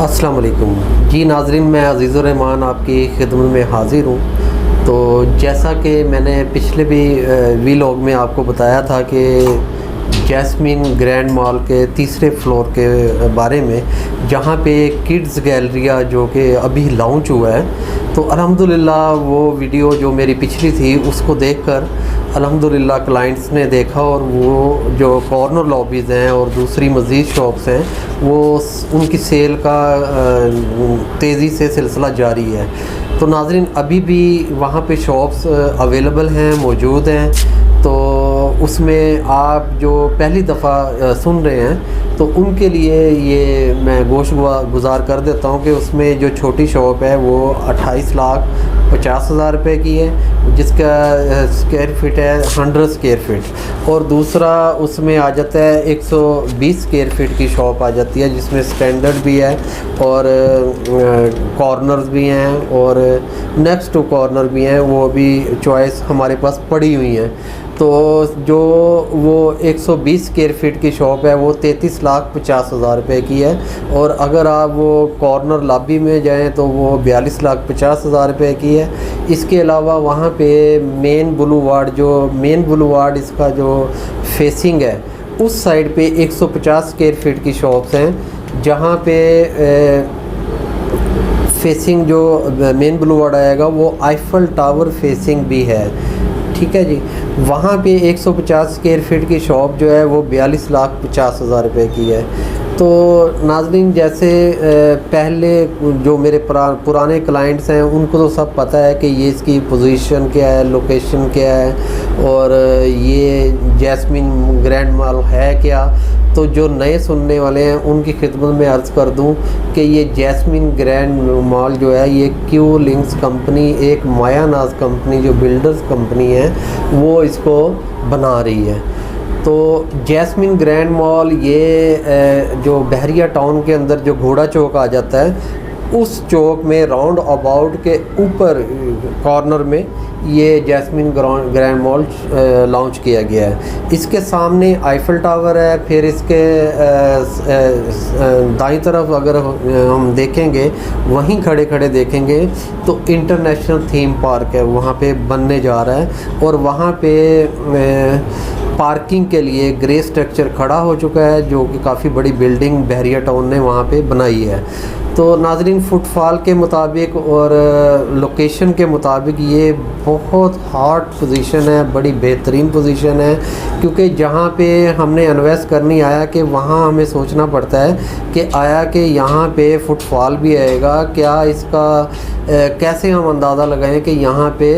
अस्सलाम वालेकुम जी नाज़रीन, मैं अज़ीज़ुर रहमान आपकी खिदमत में हाज़िर हूँ। तो जैसा कि मैंने पिछले भी वीलॉग में आपको बताया था कि जैस्मिन ग्रैंड मॉल के तीसरे फ्लोर के बारे में, जहाँ पे किड्स गैलरिया जो कि अभी लॉन्च हुआ है, तो अल्हम्दुलिल्लाह वो वीडियो जो मेरी पिछली थी उसको देखकर अल्हम्दुलिल्लाह क्लाइंट्स ने देखा और वो जो कॉर्नर लॉबीज़ हैं और दूसरी मज़ीद शॉप्स हैं वो उनकी सेल का तेज़ी से सिलसिला जारी है। तो नाज़रीन, अभी भी वहाँ पे शॉप्स अवेलेबल हैं, मौजूद हैं। तो उसमें आप जो पहली दफ़ा सुन रहे हैं तो उनके लिए ये मैं गोश गुज़ार कर देता हूँ कि उसमें जो छोटी शॉप है वो 28,50,000 रुपये की है, जिसका स्क्वायर फिट है 100 स्क्वायर फिट। और दूसरा उसमें आ जाता है 120 स्क्वायर फिट की शॉप आ जाती है, जिसमें स्टैंडर्ड भी है और कॉर्नर्स भी हैं और नेक्स्ट टू कॉर्नर भी हैं, वो भी चॉइस हमारे पास पड़ी हुई हैं। तो जो वो 120 स्क्वायर फिट की शॉप है वो 33,50,000 रुपये की है, और अगर आप वो कॉर्नर लॉबी में जाएं तो वो 42,50,000 रुपये की है। इसके अलावा वहाँ पे मेन बुलवार्ड इसका जो फेसिंग है उस साइड पे 150 स्क्वायर फिट की शॉप्स हैं, जहाँ पे फेसिंग जो मेन बुलवार्ड आएगा वो आईफल टावर फेसिंग भी है। ठीक है जी, वहाँ पे 150 स्क्वायर फिट की शॉप जो है वो 42,50,000 रुपये की है। तो नाज़रीन, जैसे पहले जो मेरे पुराने क्लाइंट्स हैं उनको तो सब पता है कि ये इसकी पोजीशन क्या है, लोकेशन क्या है और ये जैस्मिन ग्रैंड मॉल है क्या। तो जो नए सुनने वाले हैं उनकी खिदमत में अर्ज़ कर दूं कि ये जैस्मिन ग्रैंड मॉल जो है ये क्यू लिंक्स कंपनी, एक मायानाज कंपनी जो बिल्डर्स कंपनी है, वो इसको बना रही है। तो जैस्मिन ग्रैंड मॉल ये जो बहरिया टाउन के अंदर जो घोड़ा चौक आ जाता है उस चौक में राउंड अबाउट के ऊपर कॉर्नर में ये जैस्मिन ग्रैंड मॉल लॉन्च किया गया है। इसके सामने आईफल टावर है, फिर इसके दाईं तरफ अगर हम देखेंगे, वहीं खड़े खड़े देखेंगे तो इंटरनेशनल थीम पार्क है वहाँ पे बनने जा रहा है, और वहाँ पे पार्किंग के लिए ग्रे स्ट्रक्चर खड़ा हो चुका है, जो कि काफ़ी बड़ी बिल्डिंग बहरिया टाउन ने वहाँ पे बनाई है। तो नाज़रीन, फुटफॉल के मुताबिक और लोकेशन के मुताबिक ये बहुत हॉट पोजीशन है, बड़ी बेहतरीन पोजीशन है, क्योंकि जहाँ पे हमने इन्वेस्ट करनी आया कि वहाँ हमें सोचना पड़ता है कि आया कि यहाँ पे फुटफॉल भी आएगा क्या, इसका कैसे हम अंदाज़ा लगाएं कि यहाँ पे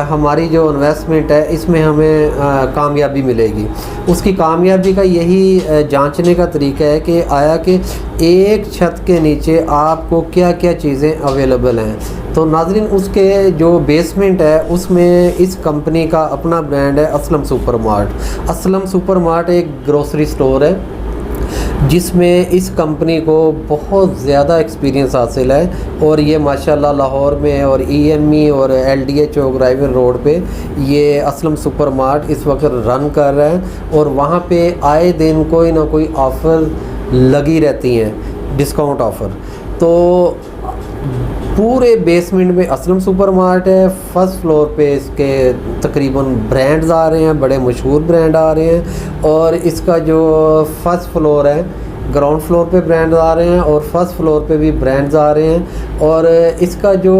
हमारी जो इन्वेस्टमेंट है इसमें हमें कामयाबी मिलेगी। उसकी कामयाबी का यही जांचने का तरीका है कि आया कि एक छत के नीचे आपको क्या क्या चीज़ें अवेलेबल हैं। तो नाज़रीन, उसके जो बेसमेंट है उसमें इस कंपनी का अपना ब्रांड है Aslam super mart. Aslam super mart एक ग्रोसरी स्टोर है जिसमें इस कंपनी को बहुत ज़्यादा एक्सपीरियंस हासिल है, और ये माशाल्लाह लाहौर में और EME और LDA चौक राइवन रोड पे ये असलम सुपर मार्ट इस वक्त रन कर रहा है, और वहाँ पे आए दिन कोई ना कोई ऑफ़र लगी रहती हैं, डिस्काउंट ऑफ़र। तो पूरे बेसमेंट में असलम सुपर मार्ट है। फर्स्ट फ्लोर पे इसके तकरीबन ब्रांड्स आ रहे हैं, बड़े मशहूर ब्रांड आ रहे हैं, और इसका जो फर्स्ट फ्लोर है, ग्राउंड फ्लोर पे ब्रांड्स आ रहे हैं और फर्स्ट फ्लोर पे भी ब्रांड्स आ रहे हैं, और इसका जो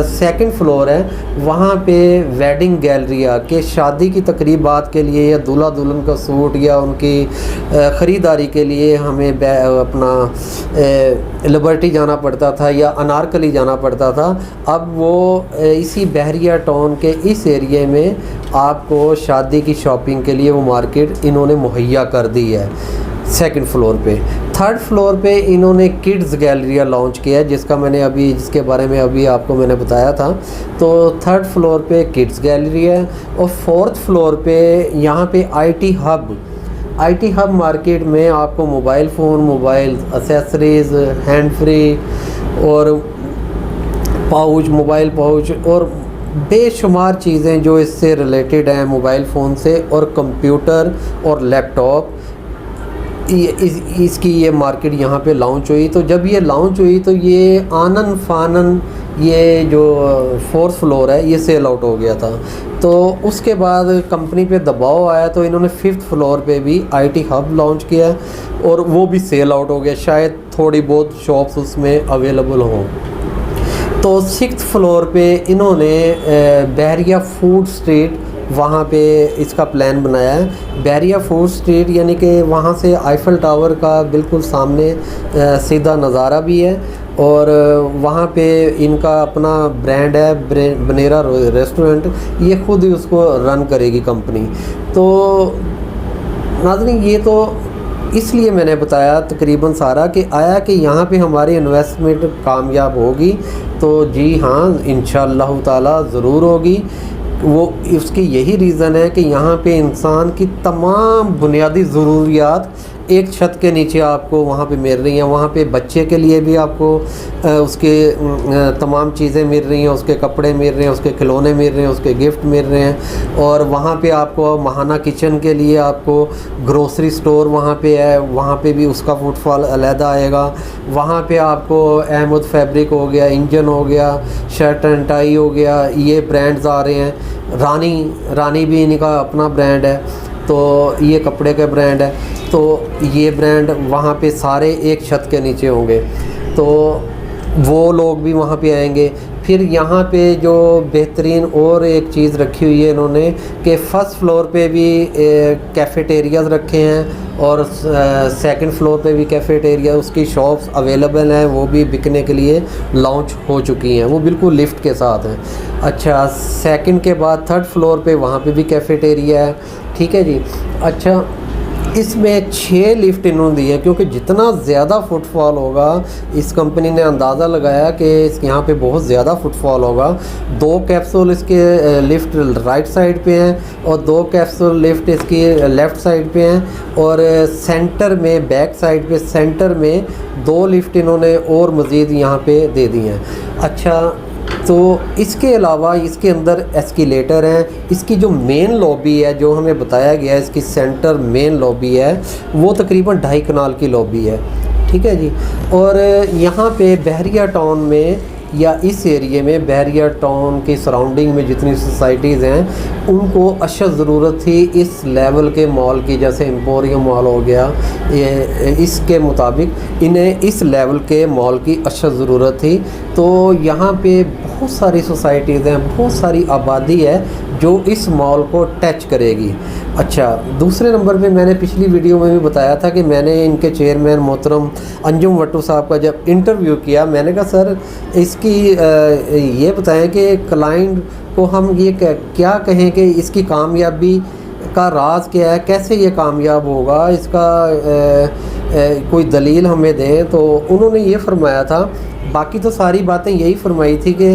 सेकंड फ्लोर है वहाँ पे वेडिंग गैलरिया के शादी की तकरीबात के लिए या दूल्हा दुल्हन का सूट या उनकी ख़रीदारी के लिए हमें अपना लिबर्टी जाना पड़ता था या अनारकली जाना पड़ता था। अब वो इसी बहरिया टाउन के इस एरिए में आपको शादी की शॉपिंग के लिए वो मार्केट इन्होंने मुहैया कर दी है सेकंड फ्लोर पे। थर्ड फ्लोर पे इन्होंने किड्स गैलरिया लॉन्च किया है, जिसके बारे में अभी आपको मैंने बताया था। तो थर्ड फ्लोर पे किड्स गैलरी है, और फोर्थ फ्लोर पे यहाँ पे IT हब मार्केट में आपको mobile phone, mobile accessories, hand free और मोबाइल पाउच और बेशुमार चीज़ें जो इससे रिलेटेड हैं मोबाइल फ़ोन से, और कंप्यूटर और लैपटॉप इसकी ये मार्केट यहाँ पे लॉन्च हुई। तो जब ये लॉन्च हुई तो ये आनन फानन ये जो 4th फ्लोर है ये सेल आउट हो गया था। तो उसके बाद कंपनी पे दबाव आया तो इन्होंने 5th फ्लोर पे भी IT हब लॉन्च किया और वो भी सेल आउट हो गया। शायद थोड़ी बहुत शॉप्स उसमें अवेलेबल हों। तो 6th फ्लोर पे इन्होंने बहरिया फूड स्ट्रीट वहाँ पे इसका प्लान बनाया है। बहरिया फूड स्ट्रीट यानी कि वहाँ से आईफल टावर का बिल्कुल सामने सीधा नज़ारा भी है और वहाँ पे इनका अपना ब्रांड है बनेरा रेस्टोरेंट, ये खुद ही उसको रन करेगी कंपनी। तो नाज़रीन ये तो इसलिए मैंने बताया तकरीबन सारा कि आया कि यहाँ पे हमारी इन्वेस्टमेंट कामयाब होगी तो जी हाँ इंशाअल्लाह ताला ज़रूर होगी। वो उसकी यही रीज़न है कि यहाँ पे इंसान की तमाम बुनियादी ज़रूरियात एक छत के नीचे आपको वहाँ पे मिल रही हैं। वहाँ पे बच्चे के लिए भी आपको उसके तमाम चीज़ें मिल रही हैं, उसके कपड़े मिल रहे हैं, उसके खिलौने मिल रहे हैं, उसके गिफ्ट मिल रहे हैं। और वहाँ पे आपको महाना किचन के लिए आपको ग्रोसरी स्टोर वहाँ पे है, वहाँ पे भी उसका फुटफॉल अलहदा आएगा। वहाँ पे आपको अहमद फैब्रिक हो गया, इंजन हो गया, शर्ट एंड टाई हो गया, ये ब्रांड्स आ रहे हैं। रानी भी इनका अपना ब्रांड है, तो ये कपड़े का ब्रांड है। तो ये ब्रांड वहाँ पे सारे एक छत के नीचे होंगे, तो वो लोग भी वहाँ पे आएंगे। फिर यहाँ पे जो बेहतरीन और एक चीज़ रखी हुई है इन्होंने कि 1st फ्लोर पे भी कैफ़ेटेरियाज़ रखे हैं और 2nd फ्लोर पे भी कैफ़ेटेरिया, उसकी शॉप्स अवेलेबल हैं, वो भी बिकने के लिए लॉन्च हो चुकी हैं, वो बिल्कुल लिफ्ट के साथ हैं। अच्छा 2nd के बाद 3rd फ्लोर पे वहाँ पे भी कैफ़ेटेरिया है, ठीक है जी। अच्छा इसमें 6 लिफ्ट इन्होंने दी है क्योंकि जितना ज़्यादा फुटफॉल होगा, इस कंपनी ने अंदाज़ा लगाया कि यहाँ पे बहुत ज़्यादा फुटफॉल होगा। 2 कैप्सूल इसके लिफ्ट राइट साइड पे हैं और 2 कैप्सूल लिफ्ट इसकी लेफ़्ट साइड पे हैं और सेंटर में बैक साइड पे सेंटर में 2 लिफ्ट इन्होंने और मज़ीद यहाँ पे दे दी हैं। अच्छा तो इसके अलावा इसके अंदर एस्केलेटर हैं। इसकी जो मेन लॉबी है, जो हमें बताया गया है इसकी सेंटर मेन लॉबी है, वो तकरीबन 2.5 कनाल की लॉबी है, ठीक है जी। और यहाँ पे बहरिया टाउन में या इस एरिए में बहरिया टाउन की सराउंडिंग में जितनी सोसाइटीज़ हैं उनको अशद ज़रूरत थी इस लेवल के मॉल की, जैसे एम्पोरियम मॉल हो गया, ये इसके मुताबिक इन्हें इस लेवल के मॉल की अशद ज़रूरत थी। तो यहाँ पे बहुत सारी सोसाइटीज़ हैं, बहुत सारी आबादी है जो इस मॉल को टच करेगी। अच्छा दूसरे नंबर पे मैंने पिछली वीडियो में भी बताया था कि मैंने इनके चेयरमैन मोहतरम अंजुम वट्टू साहब का जब इंटरव्यू किया, मैंने कहा सर इसकी ये बताएं कि क्लाइंट को हम ये क्या कहें कि इसकी कामयाबी का राज क्या है, कैसे ये कामयाब होगा, इसका कोई दलील हमें दें। तो उन्होंने ये फरमाया था, बाकी तो सारी बातें यही फरमाई थी कि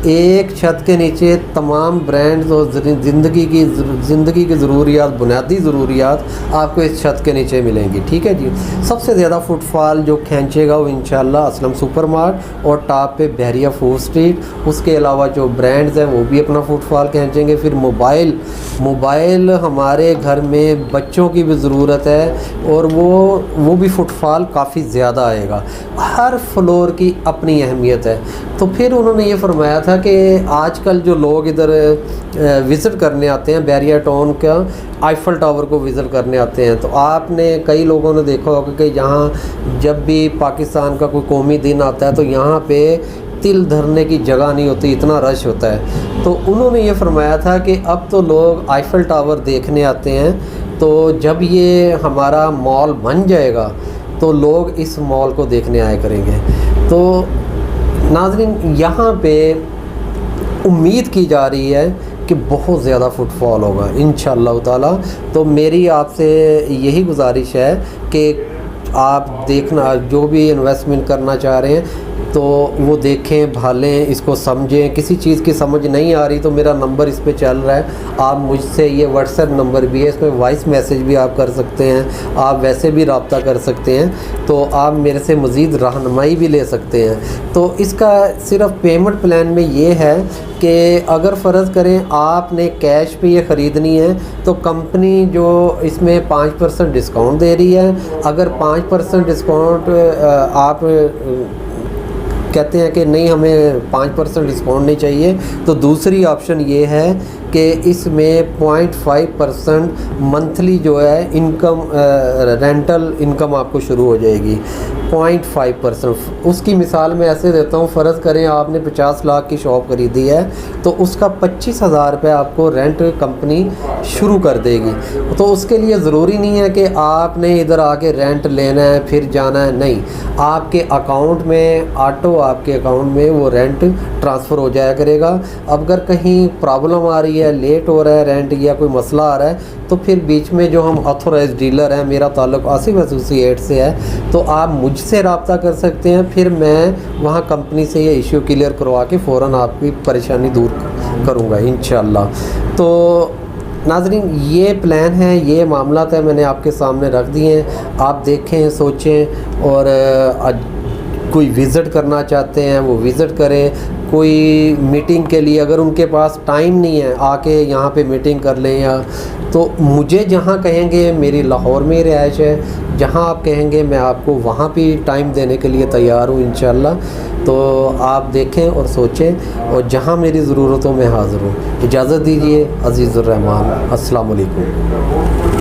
एक छत के नीचे तमाम ब्रांड्स और ज़िंदगी की ज़रूरियात, बुनियादी ज़रूरियात आपको इस छत के नीचे मिलेंगी, ठीक है जी। सबसे ज़्यादा फुटफॉल जो खींचेगा वो इंशाल्लाह असलम सुपर मार्ट और टॉप पे बहरिया फूड स्ट्रीट। उसके अलावा जो ब्रांड्स हैं वो भी अपना फुटफॉल खींचेंगे। फिर मोबाइल हमारे घर में बच्चों की भी ज़रूरत है और वो भी फुटफॉल काफ़ी ज़्यादा आएगा। हर फ्लोर की अपनी अहमियत है। तो फिर उन्होंने ये फरमाया था कि आजकल जो लोग इधर विज़िट करने आते हैं बहरिया टाउन का, आईफल टावर को विज़िट करने आते हैं, तो आपने कई लोगों ने देखा होगा कि यहाँ जब भी पाकिस्तान का कोई कौमी दिन आता है तो यहाँ पे तिल धरने की जगह नहीं होती, इतना रश होता है। तो उन्होंने ये फरमाया था कि अब तो लोग आईफल टावर देखने आते हैं, तो जब ये हमारा मॉल बन जाएगा तो लोग इस मॉल को देखने आया करेंगे। तो नाज़रीन यहाँ पे उम्मीद की जा रही है कि बहुत ज़्यादा फुटफॉल होगा इंशाअल्लाह ताला। तो मेरी आपसे यही गुजारिश है कि आप देखना, जो भी इन्वेस्टमेंट करना चाह रहे हैं तो वो देखें, भालें, इसको समझें। किसी चीज़ की समझ नहीं आ रही तो मेरा नंबर इस पे चल रहा है, आप मुझसे, ये व्हाट्सएप नंबर भी है, इसमें वॉइस मैसेज भी आप कर सकते हैं, आप वैसे भी रब्ता कर सकते हैं, तो आप मेरे से मज़ीद रहनुमाई भी ले सकते हैं। तो इसका सिर्फ पेमेंट प्लान में ये है कि अगर फ़र्ज़ करें आपने कैश पे ये ख़रीदनी है तो कंपनी जो इसमें 5% डिस्काउंट दे रही है। अगर 5% डिस्काउंट आप कहते हैं कि नहीं, हमें 5% डिस्काउंट नहीं चाहिए, तो दूसरी ऑप्शन ये है कि इसमें 0.5% मंथली जो है इनकम, रेंटल इनकम आपको शुरू हो जाएगी। 0.5%। उसकी मिसाल मैं ऐसे देता हूँ, फ़र्ज़ करें आपने 50 लाख की शॉप ख़रीदी है तो उसका 25,000 रुपये आपको रेंट कंपनी शुरू कर देगी। तो उसके लिए ज़रूरी नहीं है कि आपने इधर आके रेंट लेना है फिर जाना है, नहीं, आपके अकाउंट में ऑटो आपके अकाउंट में वो रेंट ट्रांसफ़र हो जाया करेगा। अब अगर कहीं प्रॉब्लम आ रही है, लेट हो रहा है रेंट या कोई मसला आ रहा है, तो फिर बीच में जो हम ऑथोराइज डीलर हैं, मेरा ताल्लुक़ आसिफ एसोसिएट से है, तो आप मुझसे रब्ता कर सकते हैं, फिर मैं वहाँ कंपनी से ये इशू क्लियर करवा के फ़ौरन आपकी परेशानी दूर करूँगा इंशाअल्लाह। तो नाज़रीन, ये प्लान है, ये मामलात है, मैंने आपके सामने रख दिए हैं, आप देखें, सोचें, और कोई विज़िट करना चाहते हैं वो विज़िट करें। कोई मीटिंग के लिए अगर उनके पास टाइम नहीं है, आके यहाँ पे मीटिंग कर लें, या तो मुझे जहाँ कहेंगे, मेरी लाहौर में रिहाइश है, जहाँ आप कहेंगे मैं आपको वहाँ भी टाइम देने के लिए तैयार हूँ इंशाअल्लाह। तो आप देखें और सोचें, और जहाँ मेरी ज़रूरत हो मैं हाज़िर हूँ। इजाज़त दीजिए अज़ीज़ुर रहमान, अस्सलाम वालेकुम।